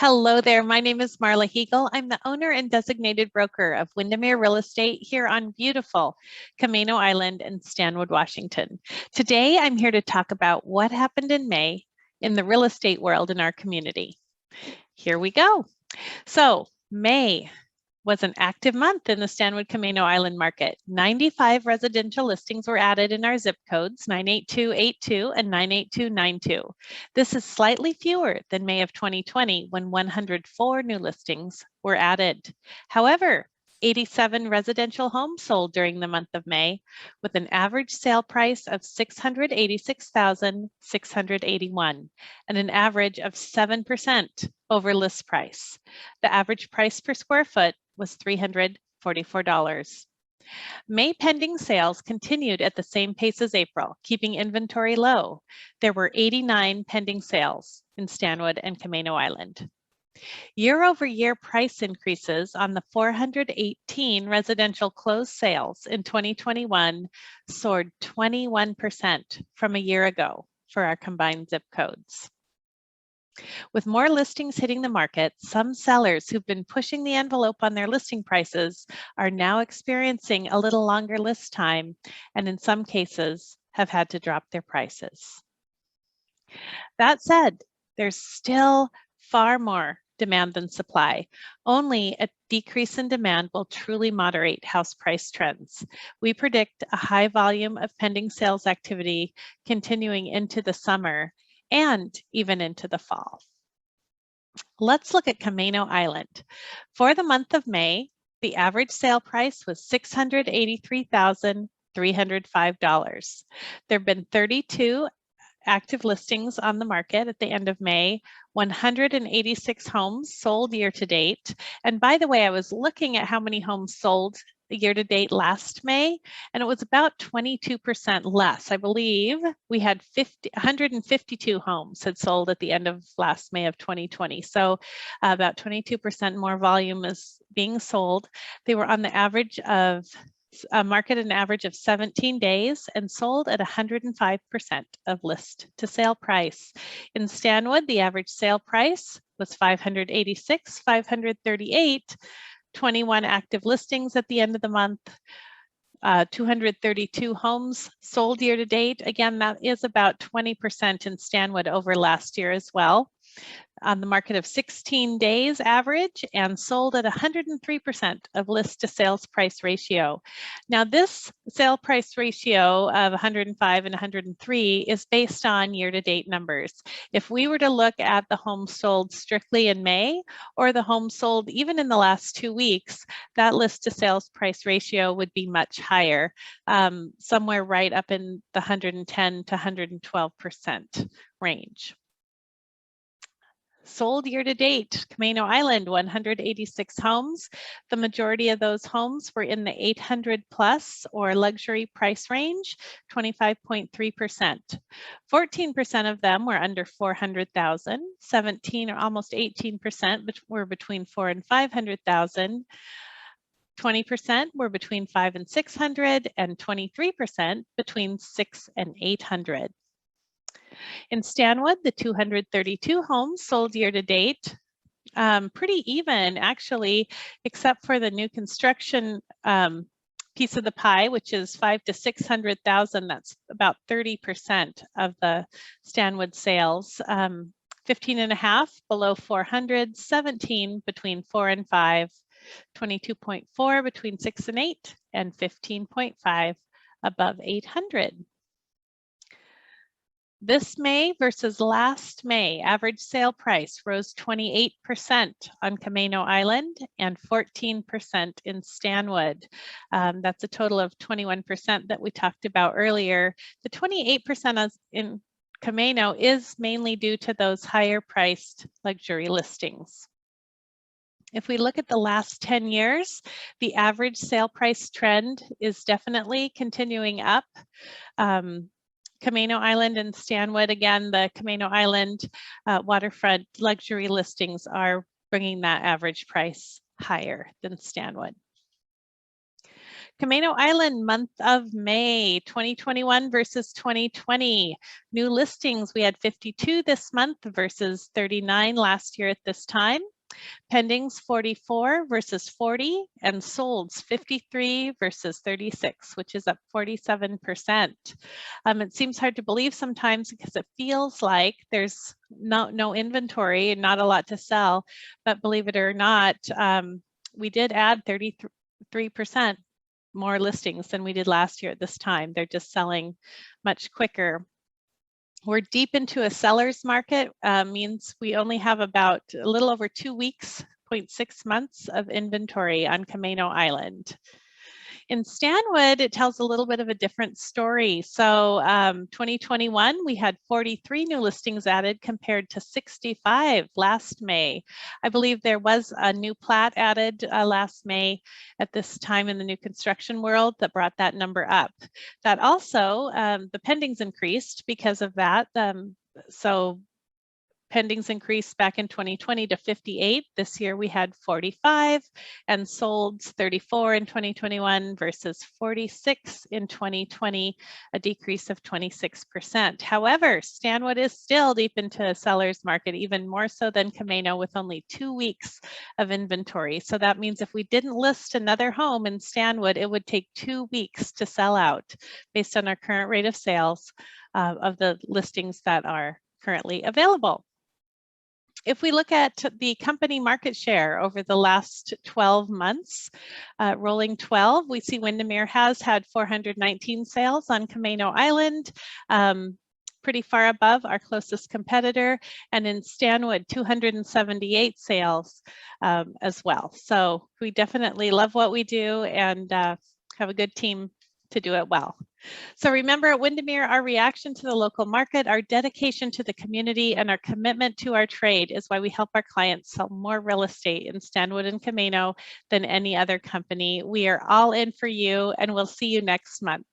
Hello there, my name is Marla Hegel. I'm the owner and designated broker of Windermere Real Estate here on beautiful Camano Island in Stanwood, Washington. Today, I'm here to talk about what happened in May in the real estate world in our community. Here we go. So, May was an active month in the Stanwood Camano Island market. 95 residential listings were added in our zip codes, 98282 and 98292. This is slightly fewer than May of 2020 when 104 new listings were added. However, 87 residential homes sold during the month of May with an average sale price of $686,681 and an average of 7% over list price. The average price per square foot was $344. May pending sales continued at the same pace as April, keeping inventory low. There were 89 pending sales in Stanwood and Camano Island. Year-over-year price increases on the 418 residential closed sales in 2021 soared 21% from a year ago for our combined zip codes. With more listings hitting the market, some sellers who've been pushing the envelope on their listing prices are now experiencing a little longer list time, and in some cases have had to drop their prices. That said, there's still far more demand than supply. Only a decrease in demand will truly moderate house price trends. We predict a high volume of pending sales activity continuing into the summer and even into the fall. Let's look at Camano Island. For the month of May, the average sale price was $683,305. There have been 32 active listings on the market at the end of May, 186 homes sold year to date. And by the way, I was looking at how many homes sold year to date last May, and it was about 22% less. I believe we had 152 homes had sold at the end of last May of 2020. So about 22% more volume is being sold. They were on the average of market an average of 17 days and sold at 105% of list to sale price. In Stanwood, the average sale price was $586,538. 21 active listings at the end of the month, 232 homes sold year to date. Again, that is about 20% in Stanwood over last year as well. On the market of 16 days average and sold at 103% of list to sales price ratio. Now this sale price ratio of 105 and 103 is based on year-to-date numbers. If we were to look at the homes sold strictly in May or the homes sold even in the last 2 weeks, that list to sales price ratio would be much higher, somewhere right up in the 110 to 112% range. Sold year to date, Camano Island, 186 homes. The majority of those homes were in the 800 plus or luxury price range, 25.3%. 14% of them were under 400,000, 17 or almost 18% were between 400,000 and 500,000. 20% were between 500,000 and 600,000, and 23% between 600,000 and 800,000. In Stanwood, the 232 homes sold year to date, pretty even actually, except for the new construction piece of the pie, which is 500,000 to 600,000. That's about 30% of the Stanwood sales. 15.5 below 400, 17 between 4 and 5, 22.4 between 6 and 8, and 15.5 above 800. This May versus last May, average sale price rose 28% on Camano Island and 14% in Stanwood. That's a total of 21% that we talked about earlier. The 28% in Camano is mainly due to those higher priced luxury listings. If we look at the last 10 years, the average sale price trend is definitely continuing up. Camano Island and Stanwood, again, the Camano Island waterfront luxury listings are bringing that average price higher than Stanwood. Camano Island, month of May, 2021 versus 2020. New listings, we had 52 this month versus 39 last year at this time. Pendings 44 versus 40, and solds 53 versus 36, which is up 47%. It seems hard to believe sometimes because it feels like there's no inventory and not a lot to sell, but believe it or not, we did add 33% more listings than we did last year at this time. They're just selling much quicker. We're deep into a seller's market, means we only have about a little over 2 weeks, 0.6 months of inventory on Camano Island. In Stanwood, it tells a little bit of a different story. So 2021, we had 43 new listings added compared to 65 last May. I believe there was a new plat added last May at this time in the new construction world that brought that number up. That also, the pendings increased because of that. So pendings increased back in 2020 to 58. This year we had 45, and solds 34 in 2021 versus 46 in 2020, a decrease of 26%. However, Stanwood is still deep into a seller's market, even more so than Camano, with only 2 weeks of inventory. So that means if we didn't list another home in Stanwood, it would take 2 weeks to sell out based on our current rate of sales of the listings that are currently available. If we look at the company market share over the last 12 months, rolling 12, we see Windermere has had 419 sales on Camano Island, pretty far above our closest competitor, and in Stanwood, 278 sales as well. So we definitely love what we do and have a good team to do it well. So remember, at Windermere, our reaction to the local market, our dedication to the community, and our commitment to our trade is why we help our clients sell more real estate in Stanwood and Camano than any other company. We are all in for you, and we'll see you next month.